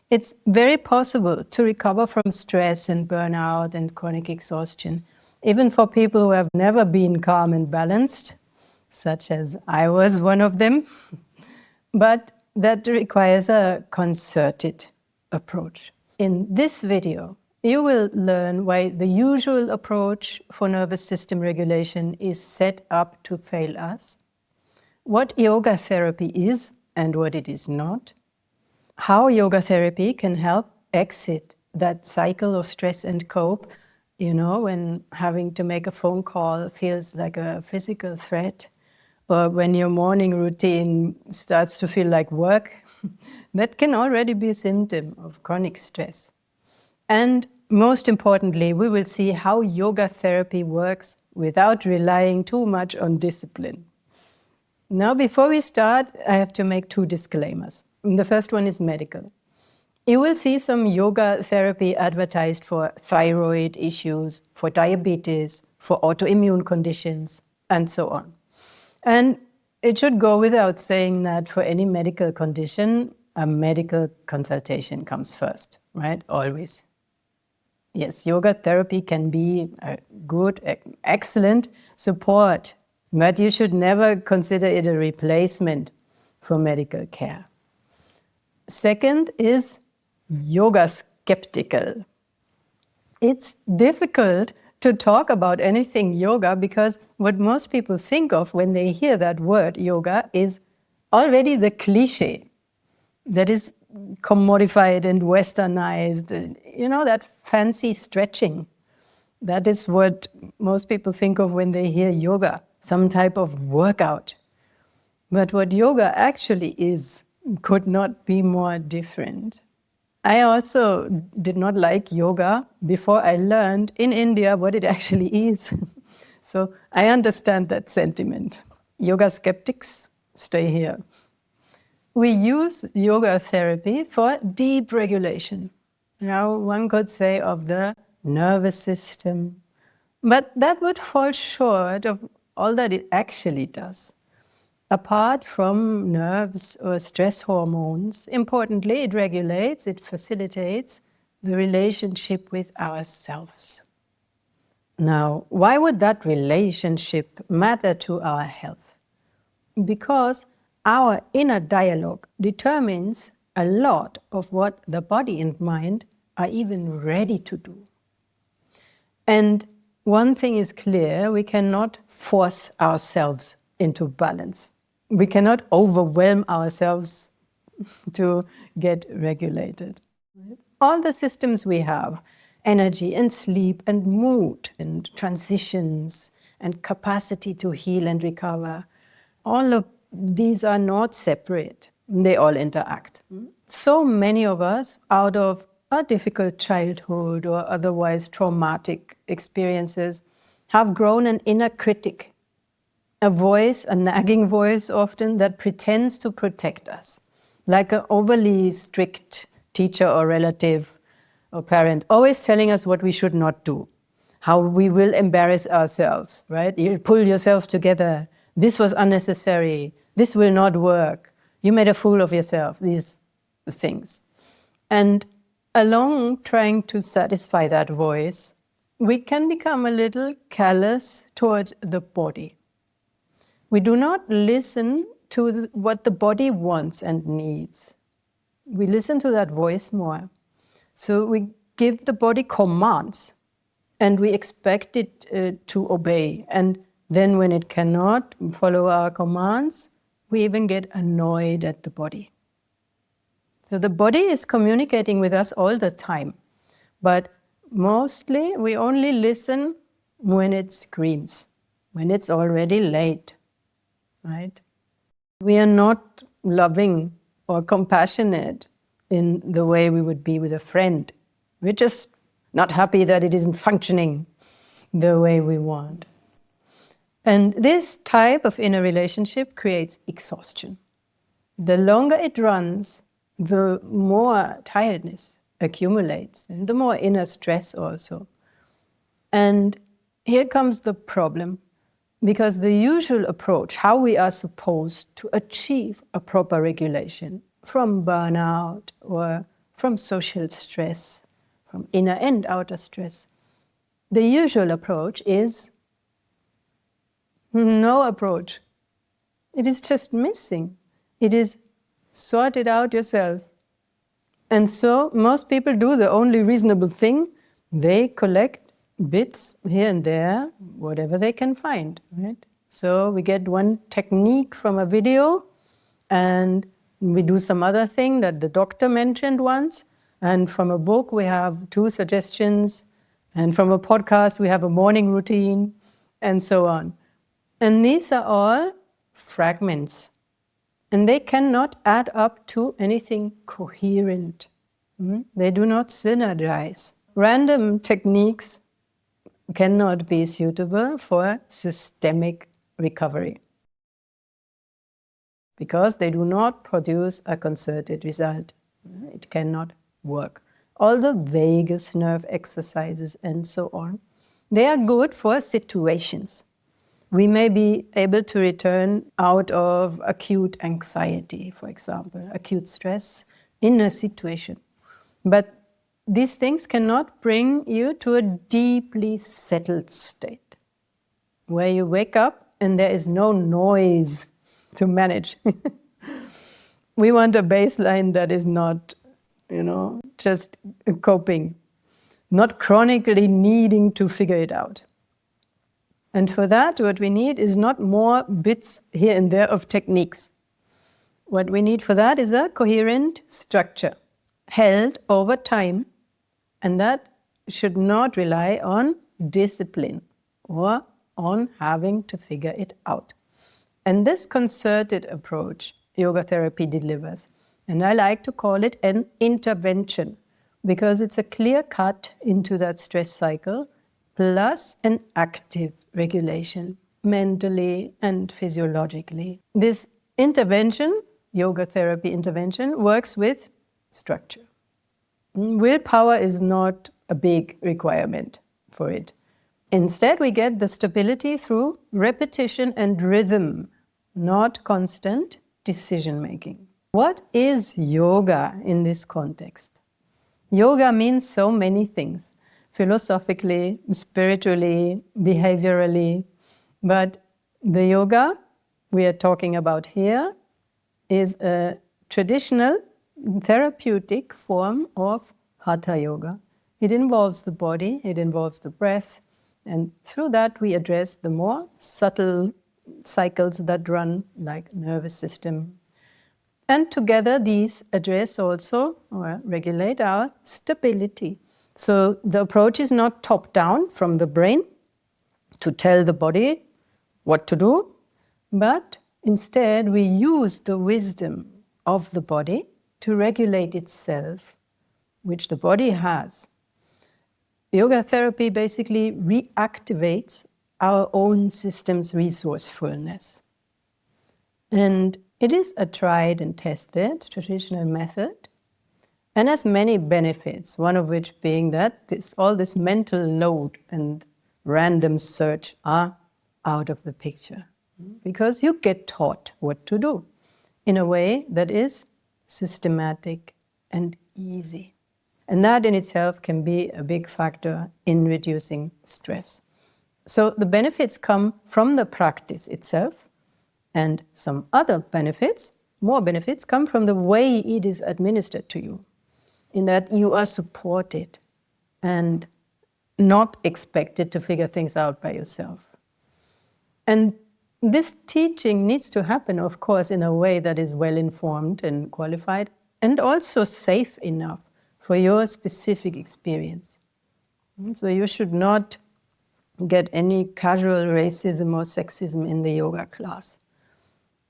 It's very possible to recover from stress and burnout and chronic exhaustion, even for people who have never been calm and balanced, such as I was one of them. But that requires a concerted approach. In this video, you will learn why the usual approach for nervous system regulation is set up to fail us, what yoga therapy is and what it is not, how yoga therapy can help exit that cycle of stress and cope, when having to make a phone call feels like a physical threat, or when your morning routine starts to feel like work. That can already be a symptom of chronic stress. And most importantly, we will see how yoga therapy works without relying too much on discipline. Now, before we start, I have to make two disclaimers. The first one is medical. You will see some yoga therapy advertised for thyroid issues, for diabetes, for autoimmune conditions, and so on. And it should go without saying that for any medical condition, a medical consultation comes first, right? Always. Yes, yoga therapy can be a good, excellent support, but you should never consider it a replacement for medical care. Second is yoga skeptical. It's difficult to talk about anything yoga because what most people think of when they hear that word yoga is already the cliche that is commodified and westernized, that fancy stretching. That is what most people think of when they hear yoga, some type of workout. But what yoga actually is could not be more different. I also did not like yoga before I learned in India what it actually is. So I understand that sentiment. Yoga skeptics, stay here. We use yoga therapy for deep regulation. One could say of the nervous system, but that would fall short of all that it actually does. Apart from nerves or stress hormones, importantly, it regulates, it facilitates the relationship with ourselves. Now, why would that relationship matter to our health? Because our inner dialogue determines a lot of what the body and mind are even ready to do. And one thing is clear, we cannot force ourselves into balance. We cannot overwhelm ourselves to get regulated. All the systems we have, energy and sleep and mood and transitions and capacity to heal and recover, all of these are not separate. They all interact. So many of us, out of a difficult childhood or otherwise traumatic experiences, have grown an inner critic. A voice, a nagging voice often, that pretends to protect us, like an overly strict teacher or relative or parent, always telling us what we should not do, how we will embarrass ourselves, right? You pull yourself together. This was unnecessary. This will not work. You made a fool of yourself, these things. And along trying to satisfy that voice, we can become a little callous towards the body. We do not listen to what the body wants and needs. We listen to that voice more. So we give the body commands and we expect it to obey. And then when it cannot follow our commands, we even get annoyed at the body. So the body is communicating with us all the time. But mostly we only listen when it screams, when it's already late. Right? We are not loving or compassionate in the way we would be with a friend. We're just not happy that it isn't functioning the way we want. And this type of inner relationship creates exhaustion. The longer it runs, the more tiredness accumulates and the more inner stress also. And here comes the problem. Because the usual approach, how we are supposed to achieve a proper regulation from burnout or from social stress, from inner and outer stress. The usual approach is no approach. It is just missing. It is sort it out yourself. And so most people do the only reasonable thing. They collect bits here and there, whatever they can find, right? So we get one technique from a video, and we do some other thing that the doctor mentioned once, and from a book we have 2 suggestions, and from a podcast we have a morning routine, and so on. And these are all fragments, and they cannot add up to anything coherent. They do not synergize. Random techniques cannot be suitable for systemic recovery because they do not produce a concerted result. It cannot work. All the vagus nerve exercises and so on, they are good for situations. We may be able to return out of acute anxiety, for example, acute stress in a situation. But these things cannot bring you to a deeply settled state where you wake up and there is no noise to manage. We want a baseline that is not, just coping, not chronically needing to figure it out. And for that, what we need is not more bits here and there of techniques. What we need for that is a coherent structure held over time, and that should not rely on discipline or on having to figure it out. And this concerted approach yoga therapy delivers. And I like to call it an intervention because it's a clear cut into that stress cycle plus an active regulation mentally and physiologically. This intervention, yoga therapy intervention, works with structure. Willpower is not a big requirement for it. Instead, we get the stability through repetition and rhythm, not constant decision-making. What is yoga in this context? Yoga means so many things, philosophically, spiritually, behaviorally, but the yoga we are talking about here is a traditional therapeutic form of hatha yoga. It involves the body, it involves the breath, and through that we address the more subtle cycles that run like nervous system. And together these address also or regulate our stability. So the approach is not top-down from the brain to tell the body what to do, but instead we use the wisdom of the body to regulate itself, which the body has. Yoga therapy basically reactivates our own system's resourcefulness. And it is a tried and tested traditional method and has many benefits, one of which being that all this mental load and random search are out of the picture because you get taught what to do in a way that is systematic and easy. And that in itself can be a big factor in reducing stress. So the benefits come from the practice itself, and some other benefits, more benefits, come from the way it is administered to you, in that you are supported and not expected to figure things out by yourself. And this teaching needs to happen, of course, in a way that is well-informed and qualified, and also safe enough for your specific experience. So you should not get any casual racism or sexism in the yoga class.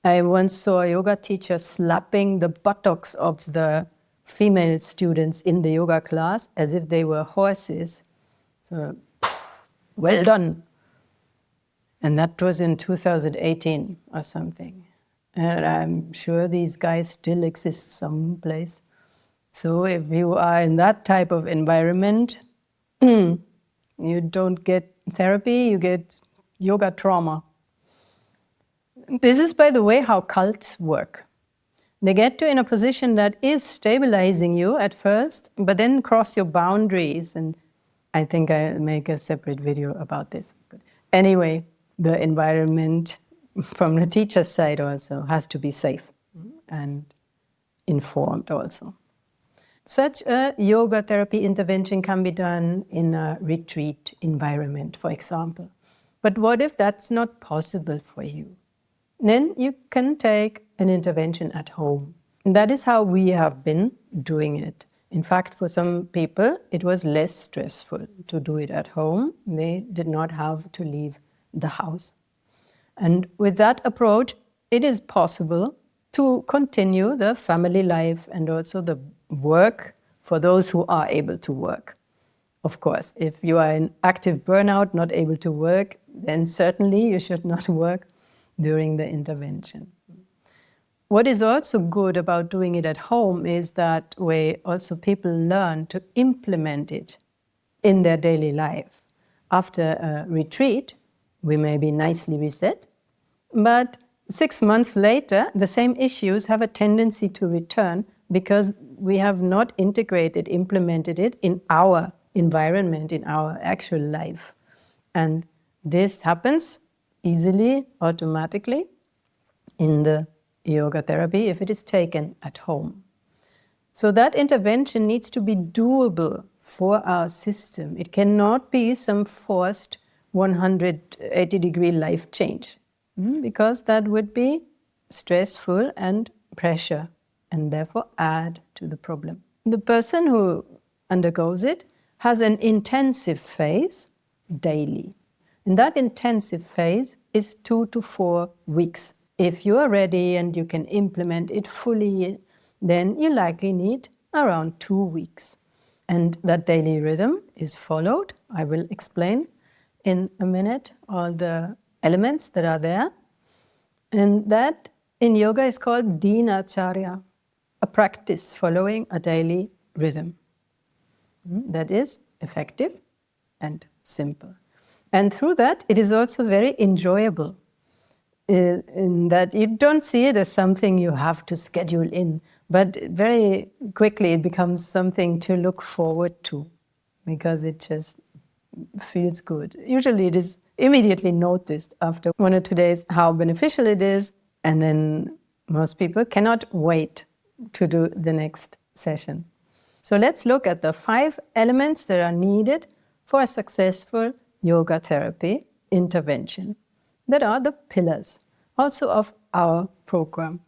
I once saw a yoga teacher slapping the buttocks of the female students in the yoga class as if they were horses. So, well done. And that was in 2018 or something. And I'm sure these guys still exist someplace. So if you are in that type of environment, you don't get therapy, you get yoga trauma. This is, by the way, how cults work. They get you in a position that is stabilizing you at first, but then cross your boundaries. And I think I'll make a separate video about this. But anyway, the environment from the teacher's side also has to be safe and informed also. Such a yoga therapy intervention can be done in a retreat environment, for example. But what if that's not possible for you? Then you can take an intervention at home. And that is how we have been doing it. In fact, for some people, it was less stressful to do it at home. They did not have to leave the house. And with that approach, it is possible to continue the family life and also the work for those who are able to work. Of course, if you are in active burnout, not able to work, then certainly you should not work during the intervention. What is also good about doing it at home is that way also people learn to implement it in their daily life. After a retreat, we may be nicely reset, but 6 months later, the same issues have a tendency to return because we have not implemented it in our environment, in our actual life. And this happens easily, automatically in the yoga therapy if it is taken at home. So that intervention needs to be doable for our system. It cannot be some forced 180-degree life change, because that would be stressful and pressure and therefore add to the problem. The person who undergoes it has an intensive phase daily. And that intensive phase is 2 to 4 weeks. If you are ready and you can implement it fully, then you likely need around 2 weeks. And that daily rhythm is followed. I will explain in a minute all the elements that are there. And that in yoga is called dinacharya, a practice following a daily rhythm. That is effective and simple. And through that, it is also very enjoyable, in that you don't see it as something you have to schedule in, but very quickly it becomes something to look forward to because it just feels good. Usually it is immediately noticed after 1 or 2 days how beneficial it is, and then most people cannot wait to do the next session. So let's look at the 5 elements that are needed for a successful yoga therapy intervention. That are the pillars also of our program.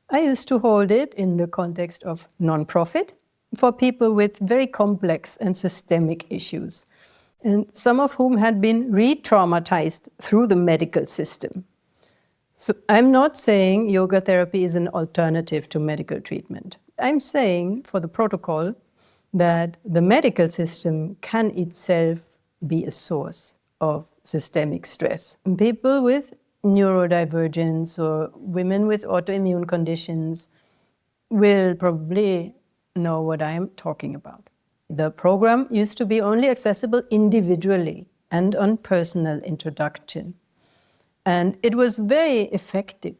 I used to hold it in the context of non-profit for people with very complex and systemic issues, and some of whom had been re-traumatized through the medical system. So I'm not saying yoga therapy is an alternative to medical treatment. I'm saying for the protocol that the medical system can itself be a source of systemic stress. And people with neurodivergence or women with autoimmune conditions will probably know what I'm talking about. The program used to be only accessible individually and on personal introduction. And it was very effective.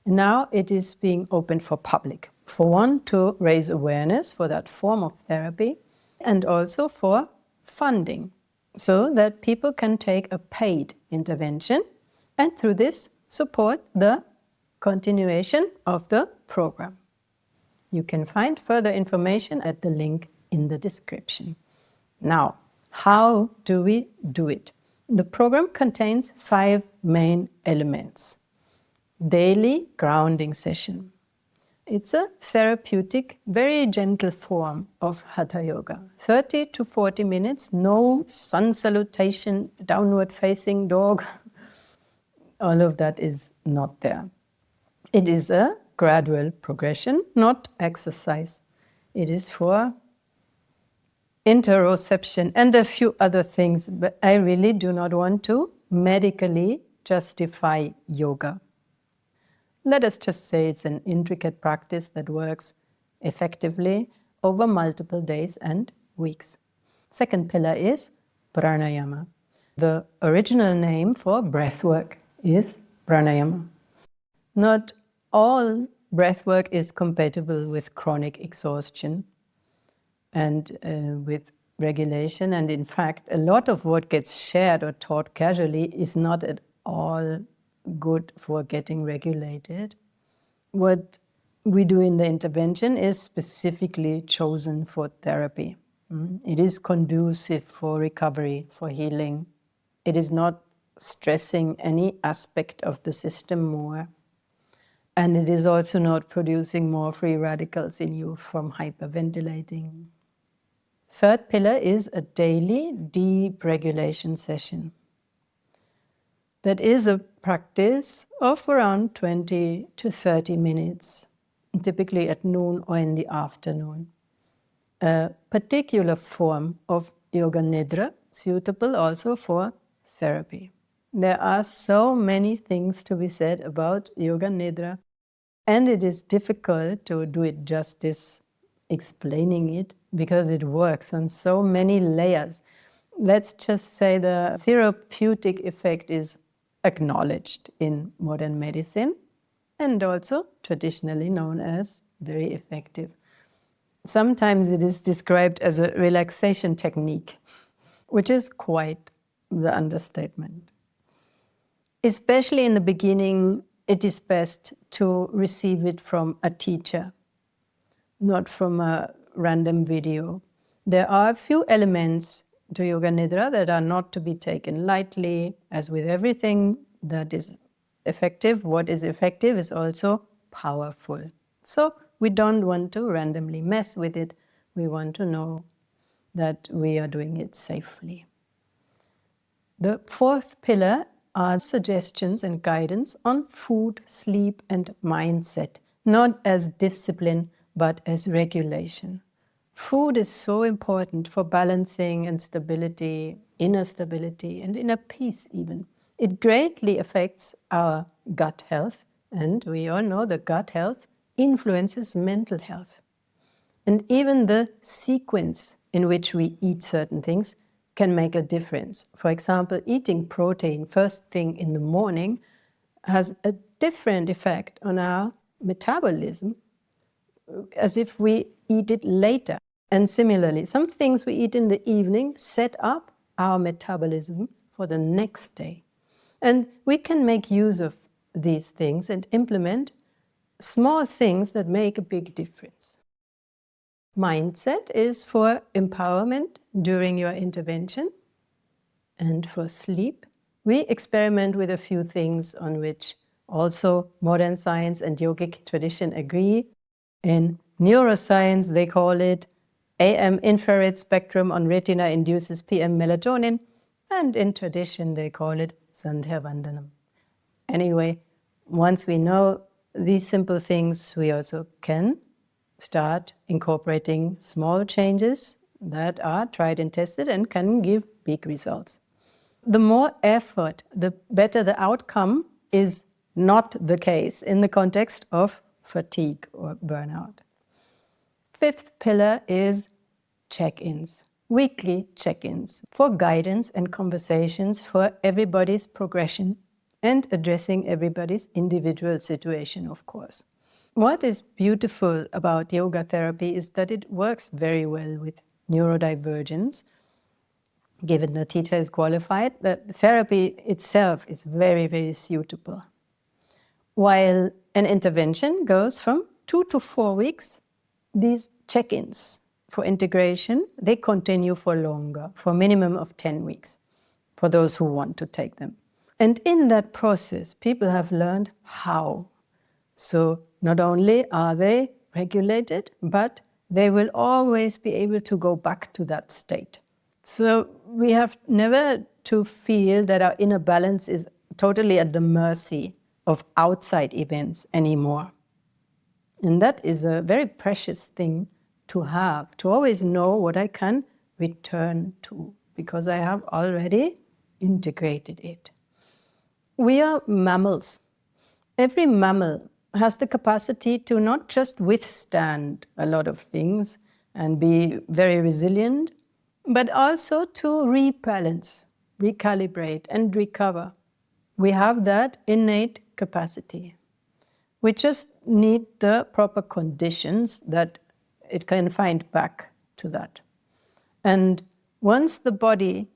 Now it is being opened for public. For one, to raise awareness for that form of therapy, and also for funding, so that people can take a paid intervention and through this support the continuation of the program. You can find further information at the link in the description. Now, how do we do it? The program contains 5 main elements. Daily grounding session. It's a therapeutic, very gentle form of Hatha Yoga. 30 to 40 minutes, no sun salutation, downward facing dog. All of that is not there. It is a gradual progression, not exercise. It is for interoception and a few other things, but I really do not want to medically justify yoga. Let us just say it's an intricate practice that works effectively over multiple days and weeks. Second pillar is pranayama. The original name for breathwork is pranayama. Not all Breathwork is compatible with chronic exhaustion and with regulation. And in fact, a lot of what gets shared or taught casually is not at all good for getting regulated. What we do in the intervention is specifically chosen for therapy. It is conducive for recovery, for healing. It is not stressing any aspect of the system more. And it is also not producing more free radicals in you from hyperventilating. Third pillar is a daily deep regulation session. That is a practice of around 20 to 30 minutes, typically at noon or in the afternoon. A particular form of yoga nidra, suitable also for therapy. There are so many things to be said about yoga nidra, and it is difficult to do it justice explaining it because it works on so many layers. Let's just say the therapeutic effect is acknowledged in modern medicine and also traditionally known as very effective. Sometimes it is described as a relaxation technique, which is quite the understatement. Especially in the beginning, it is best to receive it from a teacher, not from a random video. There are a few elements to Yoga Nidra that are not to be taken lightly. As with everything that is effective, what is effective is also powerful. So we don't want to randomly mess with it. We want to know that we are doing it safely. The fourth pillar are suggestions and guidance on food, sleep, and mindset, not as discipline, but as regulation. Food is so important for balancing and stability, inner stability, and inner peace even. It greatly affects our gut health, and we all know that gut health influences mental health. And even the sequence in which we eat certain things can make a difference. For example, eating protein first thing in the morning has a different effect on our metabolism as if we eat it later. And similarly, some things we eat in the evening set up our metabolism for the next day. And we can make use of these things and implement small things that make a big difference. Mindset is for empowerment during your intervention. And for sleep, we experiment with a few things on which also modern science and yogic tradition agree. In neuroscience, they call it AM infrared spectrum on retina induces PM melatonin, and in tradition, they call it Sandhya Vandanam. Anyway, once we know these simple things, we also can start incorporating small changes that are tried and tested and can give big results. The more effort, the better the outcome is not the case in the context of fatigue or burnout. Fifth pillar is check-ins, weekly check-ins for guidance and conversations for everybody's progression and addressing everybody's individual situation, of course. What is beautiful about yoga therapy is that it works very well with neurodivergence. Given the teacher is qualified, the therapy itself is very, very suitable. While an intervention goes from 2 to 4 weeks, these check-ins for integration, they continue for longer, for a minimum of 10 weeks, for those who want to take them. And in that process, people have learned how. So not only are they regulated, but they will always be able to go back to that state. So we have never to feel that our inner balance is totally at the mercy of outside events anymore. And that is a very precious thing to have, to always know what I can return to, because I have already integrated it. We are mammals. Every mammal has the capacity to not just withstand a lot of things and be very resilient, but also to rebalance, recalibrate, and recover. We have that innate capacity. We just need the proper conditions that it can find back to that. And once the body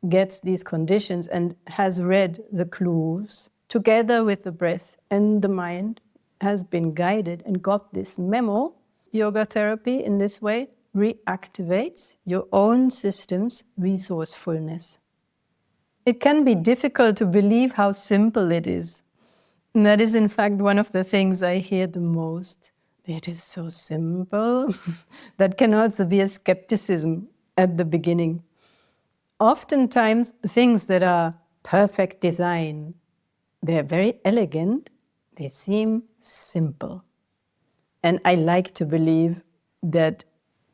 gets these conditions and has read the clues, together with the breath and the mind has been guided and got this memo, yoga therapy in this way reactivates your own system's resourcefulness. It can be difficult to believe how simple it is. And that is, in fact, one of the things I hear the most. It is so simple. That can also be a skepticism at the beginning. Oftentimes, things that are perfect design, they're very elegant, they seem simple. And I like to believe that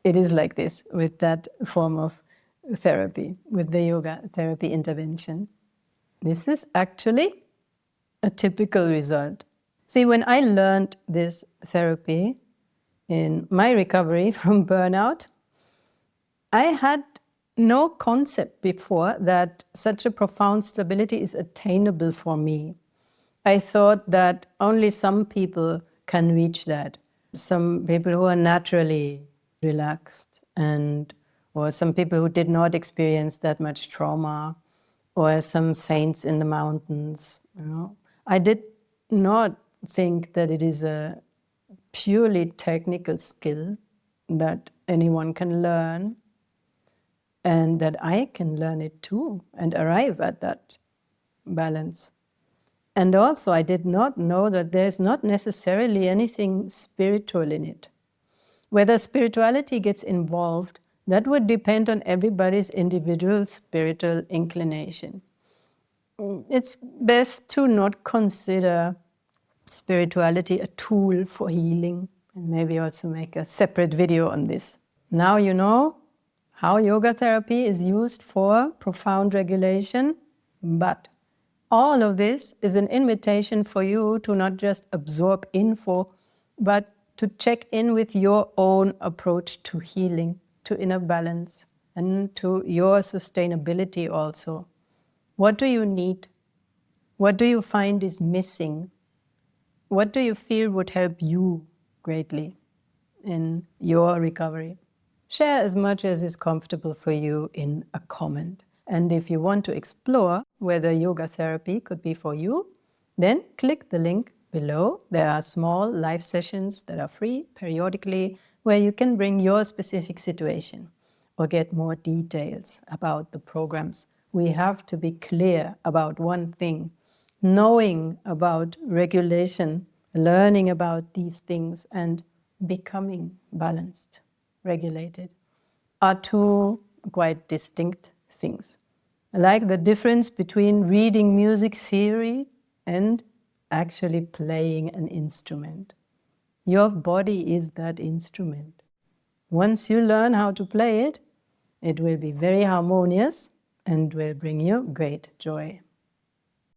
it is like this with that form of therapy, with the yoga therapy intervention. This is actually a typical result. See, when I learned this therapy in my recovery from burnout, I had no concept before that such a profound stability is attainable for me. I thought that only some people can reach that. Some people who are naturally relaxed, or some people who did not experience that much trauma, or some saints in the mountains. I did not think that it is a purely technical skill that anyone can learn, and that I can learn it too and arrive at that balance. And also, I did not know that there's not necessarily anything spiritual in it. Whether spirituality gets involved, that would depend on everybody's individual spiritual inclination. It's best to not consider spirituality a tool for healing, and maybe also make a separate video on this. Now you know how yoga therapy is used for profound regulation, but all of this is an invitation for you to not just absorb info, but to check in with your own approach to healing, to inner balance, and to your sustainability also. What do you need? What do you find is missing? What do you feel would help you greatly in your recovery? Share as much as is comfortable for you in a comment. And if you want to explore whether yoga therapy could be for you, then click the link below. There are small live sessions that are free periodically where you can bring your specific situation or get more details about the programs. We have to be clear about one thing. Knowing about regulation, learning about these things, and becoming balanced, regulated, are two quite distinct things. Like the difference between reading music theory and actually playing an instrument. Your body is that instrument. Once you learn how to play it, it will be very harmonious and will bring you great joy.